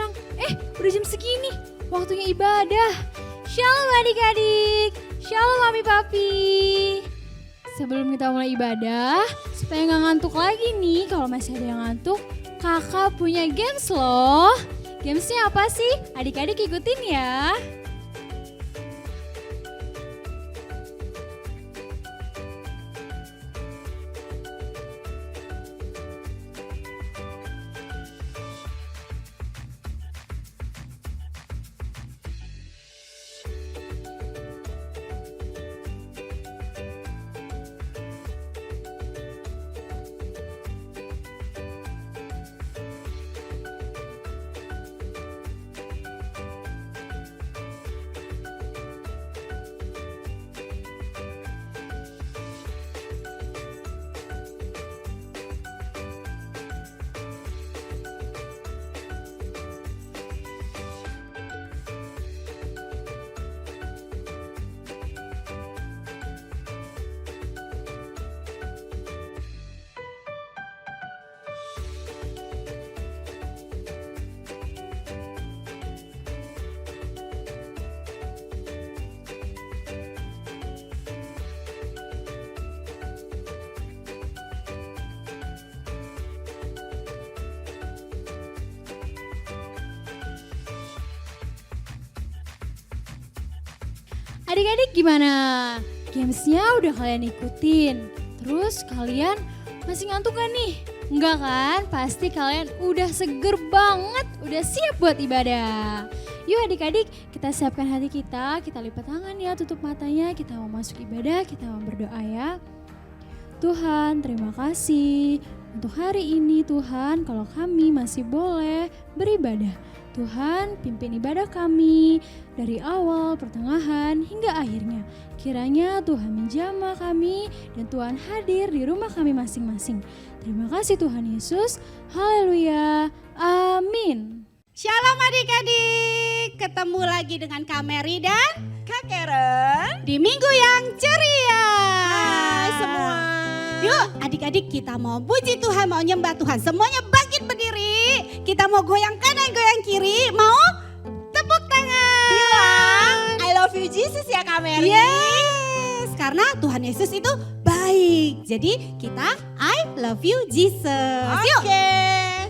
sekarang? Udah jam segini, waktunya ibadah. Shalom adik-adik, shalom mami papi. Sebelum kita mulai ibadah, supaya gak ngantuk lagi nih, kalau masih ada yang ngantuk, kakak punya games loh. Gamesnya apa sih? Adik-adik ikutin ya. Adik-adik gimana? Gamesnya udah kalian ikutin? Terus kalian masih ngantuk gak nih? Enggak kan? Pasti kalian udah seger banget, udah siap buat ibadah. Yuk adik-adik, kita siapkan hati kita lipat tangan ya, tutup matanya, kita mau masuk ibadah, kita mau berdoa ya. Tuhan, terima kasih untuk hari ini Tuhan, kalau kami masih boleh beribadah. Tuhan, pimpin ibadah kami dari awal, pertengahan, hingga akhirnya. Kiranya Tuhan menjamah kami dan Tuhan hadir di rumah kami masing-masing. Terima kasih Tuhan Yesus. Haleluya. Amin. Shalom adik-adik, ketemu lagi dengan Kak Mary dan Kak Karen di minggu yang ceria. Hai semua. Yuk adik-adik, kita mau puji Tuhan, mau nyembah Tuhan. Semuanya bangkit berdiri. Kita mau goyang kanan, goyang kiri. Mau tepuk tangan. Bilang I love you Jesus ya Kak Mary. Yes, karena Tuhan Yesus itu baik. Jadi kita I love you Jesus. Yuk. Oke,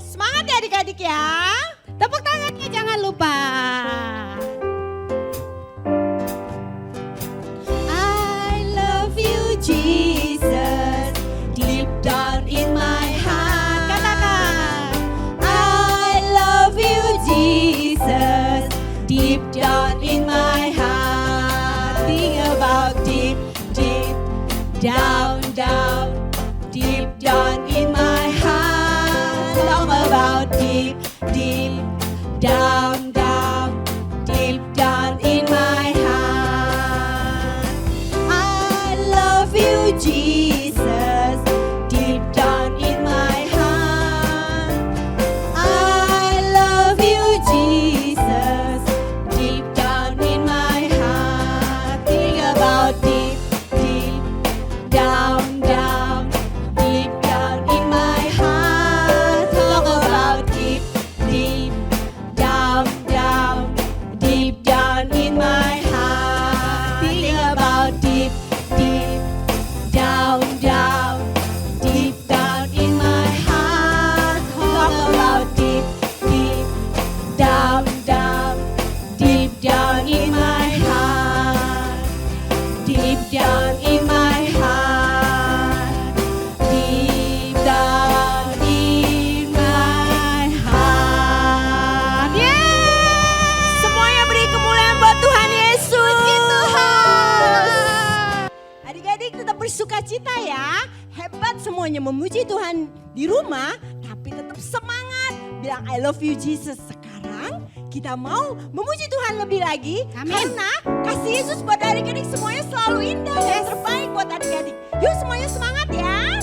semangat ya adik-adik ya. Tepuk tangannya jangan lupa. I love you Jesus, deep down in my heart. Katakan, I love you Jesus, deep down in my heart. Think about deep, deep, down, down, deep down in my heart. Talk about deep, deep, down, down, deep down in my heart. I love you, Jesus, deep down in my heart. I love you, Jesus, deep down in my heart. Think about deep, deep, down, down, deep down in my heart. Talk about deep, deep, down, down, deep down in my heart. Think about deep, deep, down, down, deep down in my heart. Talk about deep, deep, down, down, deep down in my heart. Deep down in my heart. Deep down in my heart. Yes! Semuanya beri kemuliaan buat Tuhan Yesus. Puji Tuhan. Adik-adik tetap bersuka cita ya. Hebat semuanya memuji Tuhan di rumah, tapi tetap semangat. Bilang I love you Jesus. Sekarang kita mau memuji Tuhan lebih lagi. Amin. Karena kasih Yesus buat adik-adik semuanya selalu indah dan terbaik buat adik-adik. Yuk semuanya semangat ya.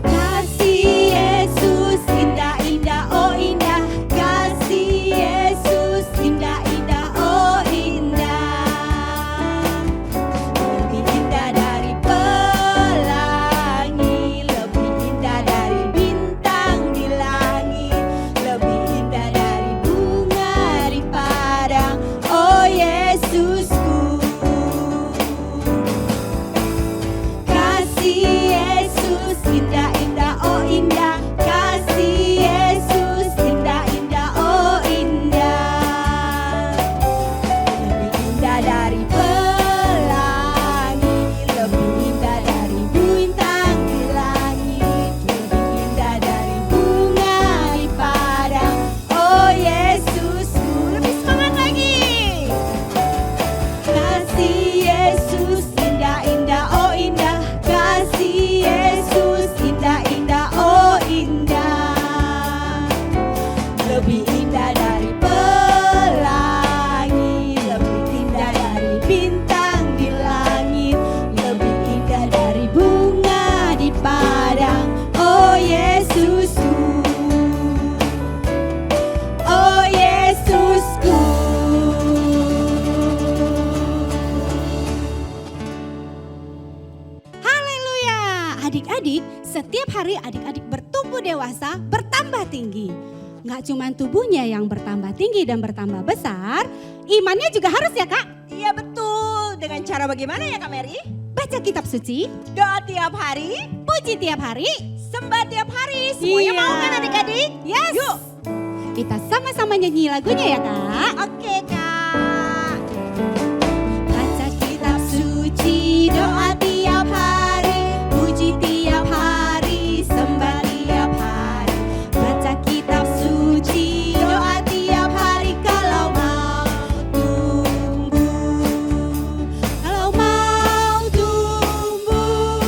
Kasih Yesus indah-indah, oh indah. Kasih Yesus indah-indah, oh indah. Lebih indah dari pelangi, lebih indah dari bintang di langit. dewasa bertambah tinggi. Nggak cuma tubuhnya yang bertambah tinggi dan bertambah besar, imannya juga harus ya Kak. Iya betul. Dengan cara bagaimana ya Kak Mary? Baca kitab suci, Doa tiap hari, puji tiap hari. sembah tiap hari. Semuanya Iya. mau kan adik-adik? Yes. Yuk. Kita sama-sama nyanyi lagunya ya Kak. Oke Kak. Baca kitab suci, doa tiap hari, puji tiap hari, sembah tiap hari. Baca kitab suci, doa tiap hari kalau mau tumbuh. Kalau mau tumbuh,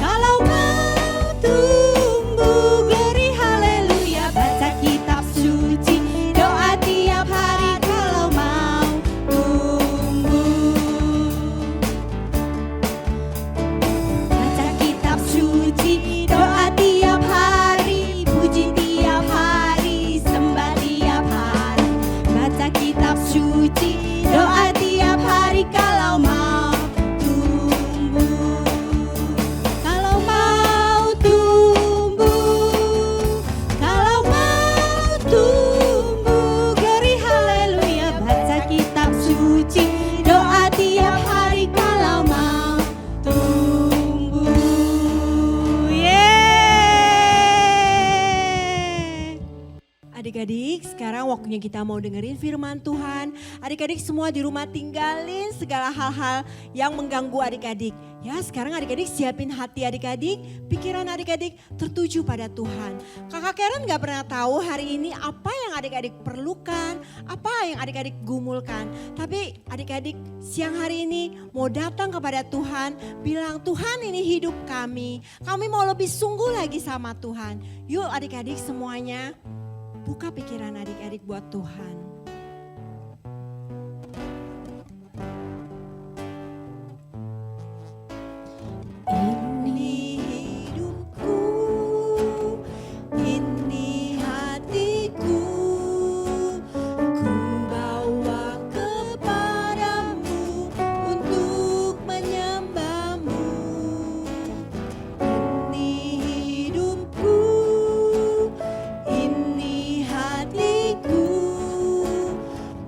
kalau mau tumbuh, glory haleluya. Baca kitab suci, doa tiap hari kalau mau tumbuh. Baca kitab suci, doa tiap hari, puji tiap hari, sembah tiap hari. Baca kitab suci, doa tiap hari kalau mau tumbuh. Kalau mau tumbuh, kalau mau tumbuh, glory haleluya. Baca kitab suci, doa tiap hari kalau mau tumbuh. Yeay. Adik-adik, sekarang waktunya kita mau dengerin firman Tuhan. Adik-adik semua di rumah tinggalin segala hal-hal yang mengganggu adik-adik. Ya, sekarang adik-adik siapin hati adik-adik, pikiran adik-adik tertuju pada Tuhan. Kakak Karen gak pernah tahu hari ini apa yang adik-adik perlukan, apa yang adik-adik gumulkan. Tapi adik-adik siang hari ini mau datang kepada Tuhan, bilang Tuhan ini hidup kami mau lebih sungguh lagi sama Tuhan. Yuk adik-adik semuanya, buka pikiran adik-adik buat Tuhan. Ini hidupku, ini hatiku, ku bawa kepadamu untuk menyembahmu. Ini hidupku, ini hatiku,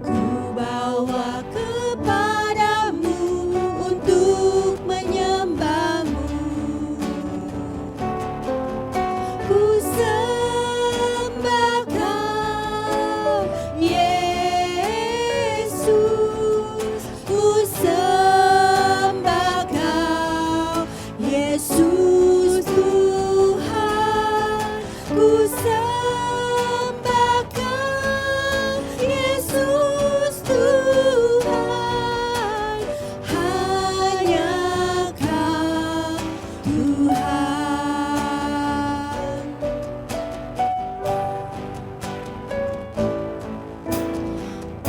ku bawa kepadamu untuk menyembahmu. Ku sembah Kau, Yesus. Ku sembah Kau, Yesus Tuhan. Ku sembah Kau, Yesus Tuhan. Hanya Kau Tuhan.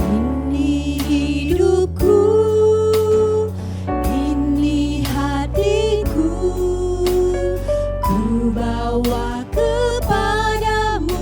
Ini hidupku, ini hatiku, ku bawa kepadamu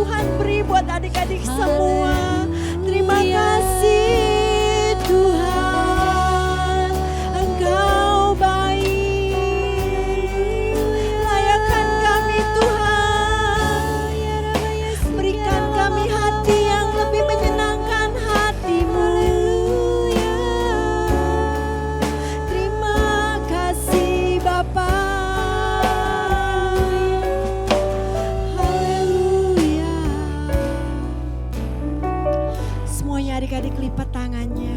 Tuhan beri buat adik-adik semua. Terima kasih Tuhan, Engkau baik. Layakan kami Tuhan, berikan kami hati yang lebih menyenangkan hati-Mu. Terima kasih Bapa. Haleluya. Semuanya adik-adik lipat tangannya.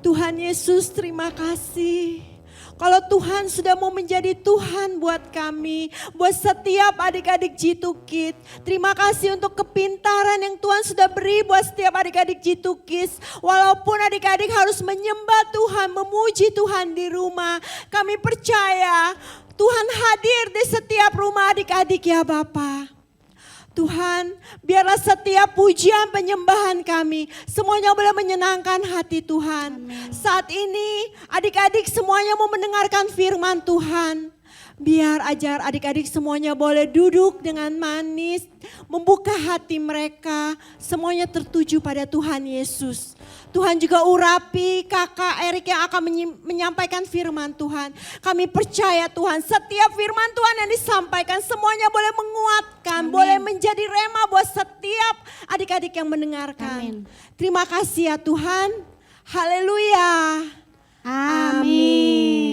Tuhan Yesus, terima kasih. Kalau Tuhan sudah mau menjadi Tuhan buat kami, buat setiap adik-adik G2Kids. Terima kasih untuk kepintaran yang Tuhan sudah beri buat setiap adik-adik G2Kids. Walaupun adik-adik harus menyembah Tuhan, memuji Tuhan di rumah. Kami percaya Tuhan hadir di setiap rumah adik-adik ya Bapa. Tuhan, biarlah setiap pujian penyembahan kami semuanya boleh menyenangkan hati Tuhan. Saat ini adik-adik semuanya mau mendengarkan firman Tuhan. Biar ajar adik-adik semuanya boleh duduk dengan manis, membuka hati mereka, semuanya tertuju pada Tuhan Yesus. Tuhan juga urapi kakak Erik yang akan menyampaikan firman Tuhan. Kami percaya Tuhan, setiap firman Tuhan yang disampaikan semuanya boleh menguatkan, boleh menjadi rema buat setiap adik-adik yang mendengarkan. Terima kasih ya Tuhan. Haleluya. Amin.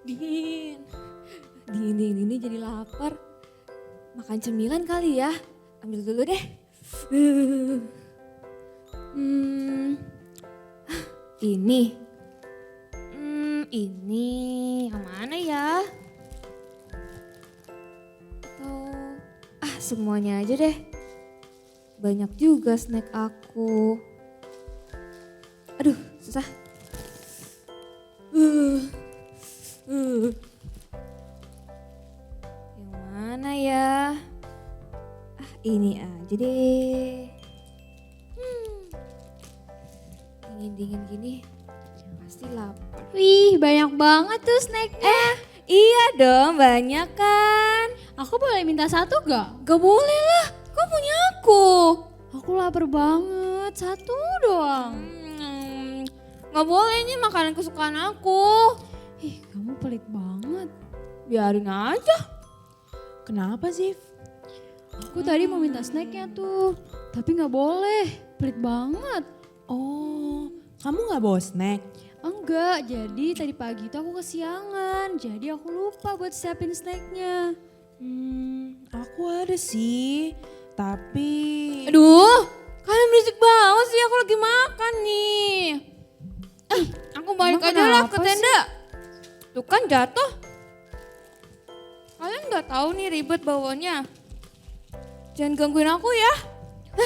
Dingin. Dingin jadi lapar. Makan cemilan kali ya. Ambil dulu deh. Ini. Ini yang mana ya? Atau semuanya aja deh. Banyak juga snack aku. Aduh, susah. Yang mana ya? Ini aja deh. Dingin gini pasti lapar. Wih, banyak banget tuh snacknya. Iya dong, banyak kan. Aku boleh minta satu gak? Gak boleh lah, kau punya aku. Aku lapar banget, satu doang. Gak boleh, ini makanan kesukaan aku. Ih, kamu pelit banget. Biarin aja. Kenapa sih? Aku tadi mau minta snacknya tuh, tapi gak boleh, pelit banget. Oh, kamu gak bawa snack? Enggak, jadi tadi pagi tuh aku kesiangan, jadi aku lupa buat siapin snacknya. Aku ada sih, tapi... Aduh, kalian berisik banget sih, aku lagi makan nih. Aku balik Emang aja lah ke kenapa tenda. Tuh kan jatuh. Kalian gak tahu nih ribet bawanya. Jangan gangguin aku ya.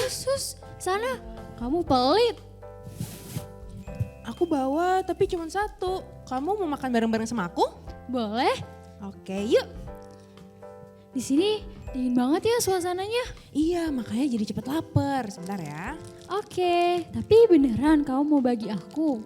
Sus, sana, kamu pelit. Aku bawa tapi cuma satu. Kamu mau makan bareng-bareng sama aku? Boleh? Oke, yuk. Di sini dingin banget ya suasananya. Iya, makanya jadi cepet lapar. Sebentar ya. Oke, tapi beneran kamu mau bagi aku?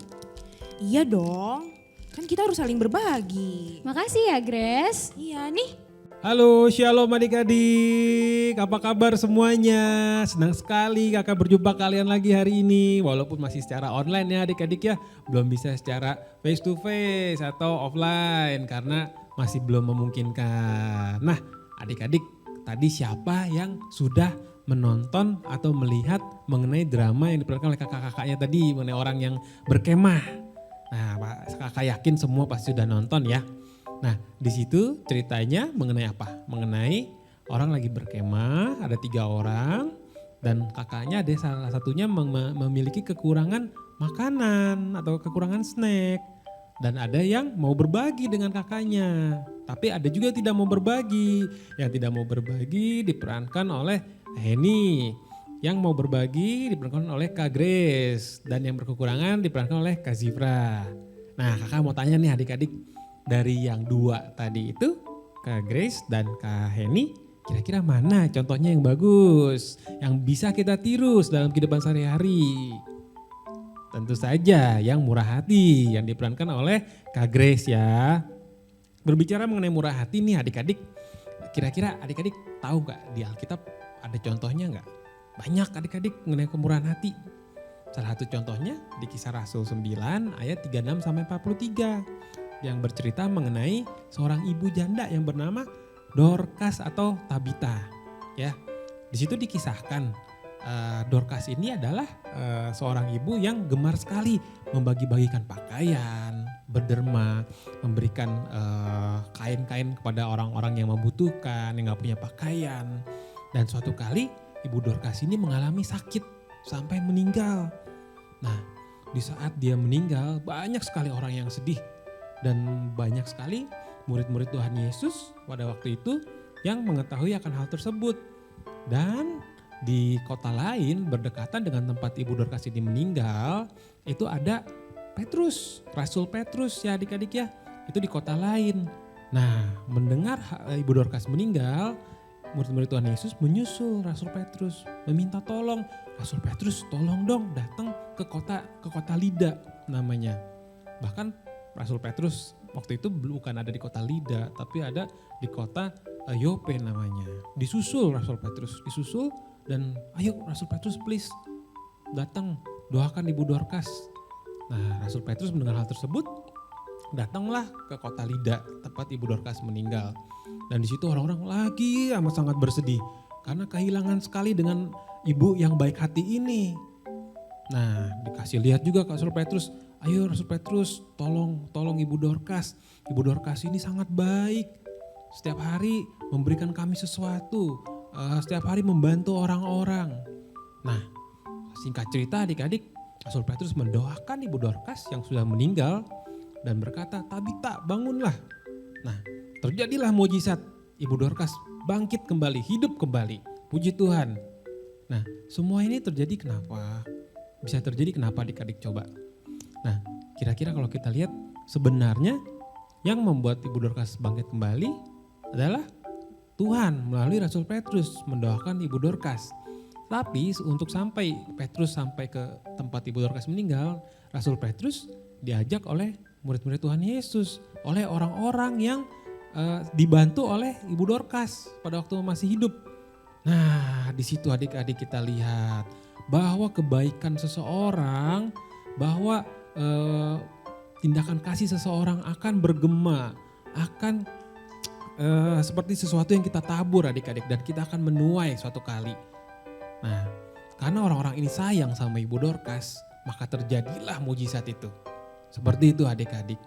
Iya dong, kan kita harus saling berbagi. Makasih ya Grace. Iya nih. Halo, shalom adik-adik. Apa kabar semuanya? Senang sekali kakak berjumpa kalian lagi hari ini. Walaupun masih secara online ya adik-adik ya. Belum bisa secara face to face atau offline karena masih belum memungkinkan. Nah adik-adik, tadi siapa yang sudah menonton atau melihat mengenai drama yang diperankan oleh kakak-kakaknya tadi mengenai orang yang berkemah? Nah kakak yakin semua pasti sudah nonton ya. Nah di situ ceritanya mengenai apa? Mengenai orang lagi berkemah, ada 3 orang dan kakaknya ada salah satunya memiliki kekurangan makanan atau kekurangan snack. Dan ada yang mau berbagi dengan kakaknya, tapi ada juga yang tidak mau berbagi. Yang tidak mau berbagi diperankan oleh Henny. Yang mau berbagi diperankan oleh Kak Grace. Dan yang berkekurangan diperankan oleh Kak Zifra. Nah kakak mau tanya nih adik-adik. Dari yang 2 tadi itu, Kak Grace dan Kak Henny, kira-kira mana contohnya yang bagus, yang bisa kita tiru dalam kehidupan sehari-hari? Tentu saja yang murah hati, yang diperankan oleh Kak Grace ya. berbicara mengenai murah hati nih adik-adik, kira-kira adik-adik tahu nggak di Alkitab ada contohnya nggak? Banyak adik-adik mengenai kemurahan hati. Salah satu contohnya di Kisah Rasul 9 ayat 36 sampai 43 yang bercerita mengenai seorang ibu janda yang bernama Dorcas atau Tabita. Ya, di situ dikisahkan Dorcas ini adalah seorang ibu yang gemar sekali membagi-bagikan pakaian, berderma, memberikan kain-kain kepada orang-orang yang membutuhkan, yang gak punya pakaian. Dan suatu kali ibu Dorcas ini mengalami sakit sampai meninggal. Nah, di saat dia meninggal banyak sekali orang yang sedih dan banyak sekali murid-murid Tuhan Yesus pada waktu itu yang mengetahui akan hal tersebut. Dan di kota lain berdekatan dengan tempat ibu Dorcas ini meninggal itu ada Petrus, Rasul Petrus ya adik-adik ya, itu di kota lain. Nah, mendengar ibu Dorcas meninggal, murid-murid Tuhan Yesus menyusul Rasul Petrus, meminta tolong, Rasul Petrus tolong dong datang ke kota Lida namanya. Bahkan Rasul Petrus waktu itu bukan ada di kota Lida, tapi ada di kota Yope namanya. Disusul Rasul Petrus, disusul dan ayo Rasul Petrus please datang doakan ibu Dorcas. Nah, Rasul Petrus mendengar hal tersebut, datanglah ke kota Lida tempat ibu Dorcas meninggal. Dan di situ orang-orang lagi amat sangat bersedih karena kehilangan sekali dengan ibu yang baik hati ini. Nah, dikasih lihat juga ke Rasul Petrus, ayo Rasul Petrus tolong ibu Dorcas. Ibu Dorcas ini sangat baik. Setiap hari memberikan kami sesuatu, setiap hari membantu orang-orang. Nah, singkat cerita adik-adik, Rasul Petrus mendoakan ibu Dorcas yang sudah meninggal dan berkata, Tabita bangunlah. Nah, terjadilah mujizat. Ibu Dorcas bangkit kembali, hidup kembali. Puji Tuhan. Nah, semua ini terjadi kenapa? Bisa terjadi kenapa adik-adik coba? Nah, kira-kira kalau kita lihat sebenarnya yang membuat ibu Dorcas bangkit kembali adalah Tuhan melalui Rasul Petrus mendoakan ibu Dorcas. Tapi untuk Petrus sampai ke tempat ibu Dorcas meninggal, Rasul Petrus diajak oleh murid-murid Tuhan Yesus, oleh orang-orang yang dibantu oleh ibu Dorcas pada waktu masih hidup. Nah, di situ adik-adik kita lihat bahwa kebaikan seseorang, bahwa tindakan kasih seseorang akan bergema, akan seperti sesuatu yang kita tabur adik-adik dan kita akan menuai suatu kali. Nah, karena orang-orang ini sayang sama ibu Dorcas, maka terjadilah mujizat itu. Seperti itu adik-adik.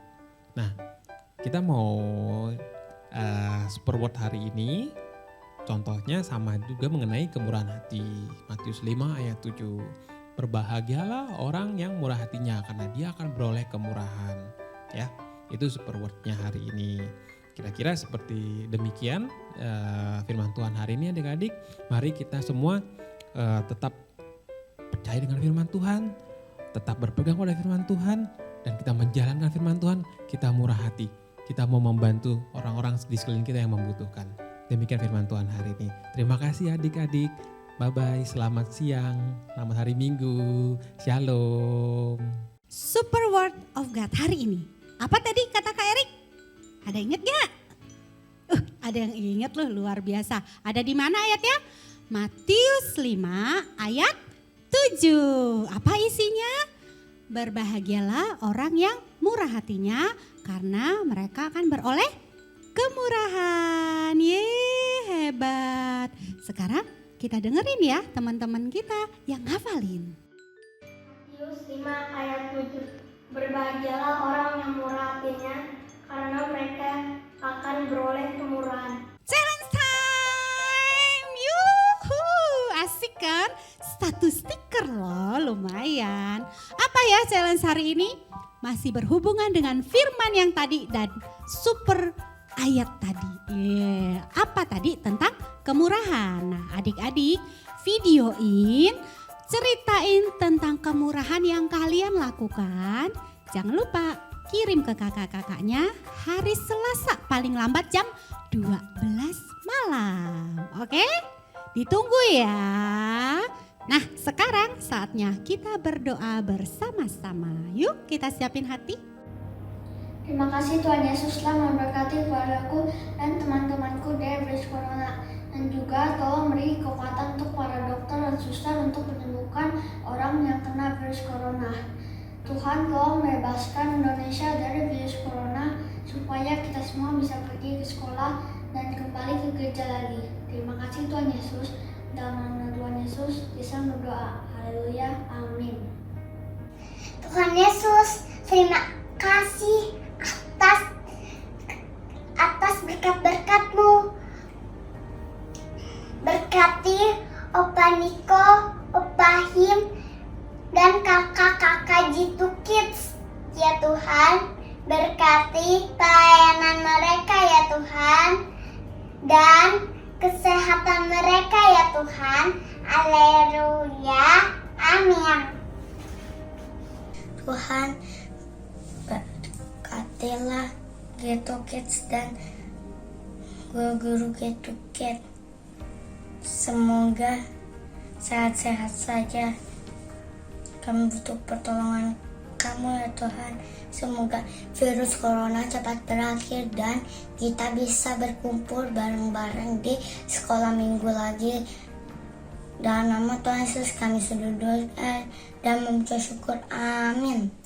Nah, kita mau super word hari ini contohnya sama juga mengenai kemurahan hati. Matius 5 ayat 7. Berbahagialah orang yang murah hatinya karena dia akan beroleh kemurahan. Ya, itu super word-nya hari ini. Kira-kira seperti demikian firman Tuhan hari ini adik-adik. Mari kita semua tetap percaya dengan firman Tuhan, tetap berpegang pada firman Tuhan, dan kita menjalankan firman Tuhan, kita murah hati. Kita mau membantu orang-orang di sekeliling kita yang membutuhkan. Demikian firman Tuhan hari ini. Terima kasih adik-adik. Bye-bye, selamat siang, selamat hari Minggu, shalom. Super Word of God hari ini. Apa tadi kata Kak Erik? Ada inget gak? Ada yang inget loh, luar biasa. Ada di mana ayatnya? Matius 5 ayat 7. Apa isinya? Berbahagialah orang yang murah hatinya karena mereka akan beroleh kemurahan. Yeay, hebat. Sekarang kita dengerin ya teman-teman kita yang ngafalin. Matius 5 ayat 7. Berbahagialah orang yang murah hatinya karena mereka akan beroleh kemurahan. Challenge time! Yuhu! Asik kan? Status stiker loh, lumayan. Apa ya challenge hari ini? Masih berhubungan dengan firman yang tadi dan super ayat tadi. Apa tadi? Tentang kemurahan. Nah, adik-adik videoin, ceritain tentang kemurahan yang kalian lakukan. Jangan lupa kirim ke kakak-kakaknya hari Selasa paling lambat jam 12 malam. Oke? Ditunggu ya. Nah, sekarang saatnya kita berdoa bersama-sama. Yuk kita siapin hati. Terima kasih Tuhan Yesus telah memberkati keluargaku dan teman-temanku dari virus corona. Dan juga tolong beri kekuatan untuk para dokter dan suster untuk menyembuhkan orang yang kena virus corona. Tuhan tolong membebaskan Indonesia dari virus corona supaya kita semua bisa pergi ke sekolah dan kembali ke gereja lagi. Terima kasih Tuhan Yesus. Dalam nama Tuhan Yesus, kita berdoa. Haleluya. Amin. Tuhan Yesus, terima kasih atas berkat-berkat-Mu. Berkati Opa Niko, Opa Him, dan kakak-kakak Jitu Kids. Ya Tuhan, berkati pelayanan mereka ya Tuhan. Dan kesehatan mereka ya Tuhan. Haleluya. Amin. Tuhan, berkatilah Jitu Kids dan guru-guru Jitu Kids. Semoga sehat-sehat saja. Kami butuh pertolongan Kamu ya Tuhan. Semoga virus corona cepat berakhir dan kita bisa berkumpul bareng-bareng di sekolah minggu lagi. Dalam nama Tuhan Yesus kami sudah doa dan mengucap syukur. Amin.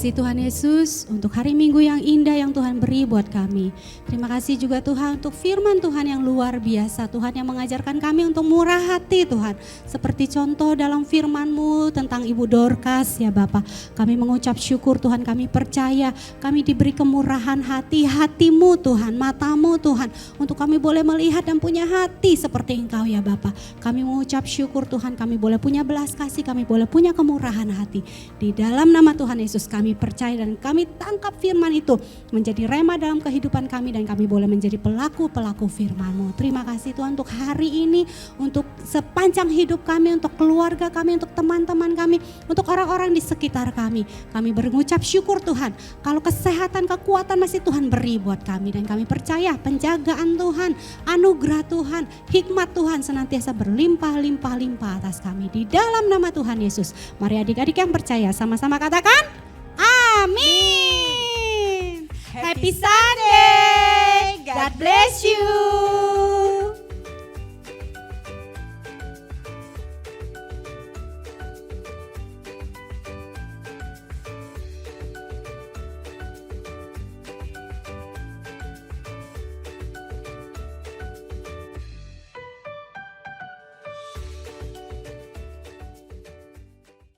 kasih Tuhan Yesus untuk hari Minggu yang indah yang Tuhan beri buat kami. Terima kasih juga Tuhan untuk firman Tuhan yang luar biasa. Tuhan yang mengajarkan kami untuk murah hati Tuhan. Seperti contoh dalam firman-Mu tentang Ibu Dorcas ya Bapa. Kami mengucap syukur Tuhan, kami percaya kami diberi kemurahan hati, hati-Mu Tuhan, mata-Mu Tuhan. Untuk kami boleh melihat dan punya hati seperti Engkau ya Bapa. Kami mengucap syukur Tuhan, kami boleh punya belas kasih, kami boleh punya kemurahan hati. Di dalam nama Tuhan Yesus kami percaya dan kami tangkap firman itu menjadi rema dalam kehidupan kami dan kami boleh menjadi pelaku-pelaku firman-Mu. Terima kasih Tuhan untuk hari ini, untuk sepanjang hidup kami, untuk keluarga kami, untuk teman-teman kami, untuk orang-orang di sekitar kami. Kami mengucap syukur Tuhan, kalau kesehatan, kekuatan masih Tuhan beri buat kami dan kami percaya penjagaan Tuhan, anugerah Tuhan, hikmat Tuhan senantiasa berlimpah-limpah-limpah atas kami. Di dalam nama Tuhan Yesus, mari adik-adik yang percaya sama-sama katakan amin. Happy Sunday. God bless you.